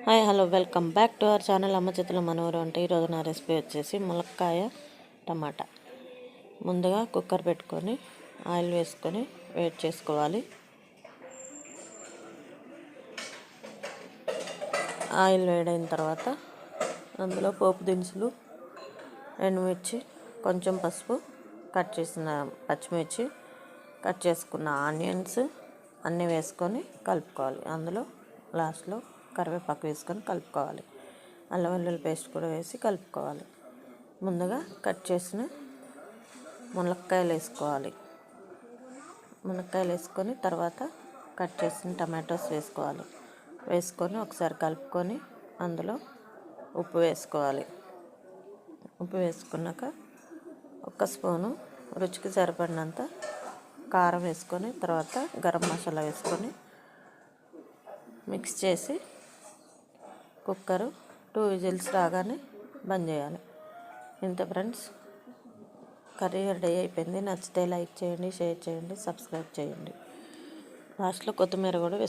Hi hello welcome back to our channel అమ్మ చేతుల మనవరు. అంటే ఈరోజు నా రెసిపీ వచ్చేసి ములక్కాయ టమాటా. ముందుగా కుక్కర్ పెట్టుకొని ఆయిల్ వేసుకొని వేడి చేసుకోవాలి. ఆయిల్ వేడైన తర్వాత అందులో పోపు దినుసులు, ఎండుమిర్చి, కొంచెం పసుపు, కట్ చేసిన పచ్చిమిర్చి, కట్ చేసుకున్న ఆనియన్స్ అన్నీ వేసుకొని కలుపుకోవాలి. అందులో లాస్ట్లో కరివేపాకు వేసుకొని కలుపుకోవాలి. అల్లం వెల్లుల్లి పేస్ట్ కూడా వేసి కలుపుకోవాలి. ముందుగా కట్ చేసిన మునక్కాయలు వేసుకోవాలి. మునక్కాయలు వేసుకొని తర్వాత కట్ చేసిన టమాటోస్ వేసుకోవాలి. వేసుకొని ఒకసారి కలుపుకొని అందులో ఉప్పు వేసుకోవాలి. ఉప్పు వేసుకున్నాక ఒక స్పూను రుచికి సరిపడినంత కారం వేసుకొని తర్వాత గరం మసాలా వేసుకొని మిక్స్ చేసి కుక్కరు 2 విజిల్స్ రాగానే బంద్ చేయాలి. ఇంత ఫ్రెండ్స్, కర్రీ రెడీ అయిపోయింది. నచ్చితే లైక్ చేయండి, షేర్ చేయండి, సబ్స్క్రైబ్ చేయండి. లాస్ట్లో కొత్తిమీర కూడా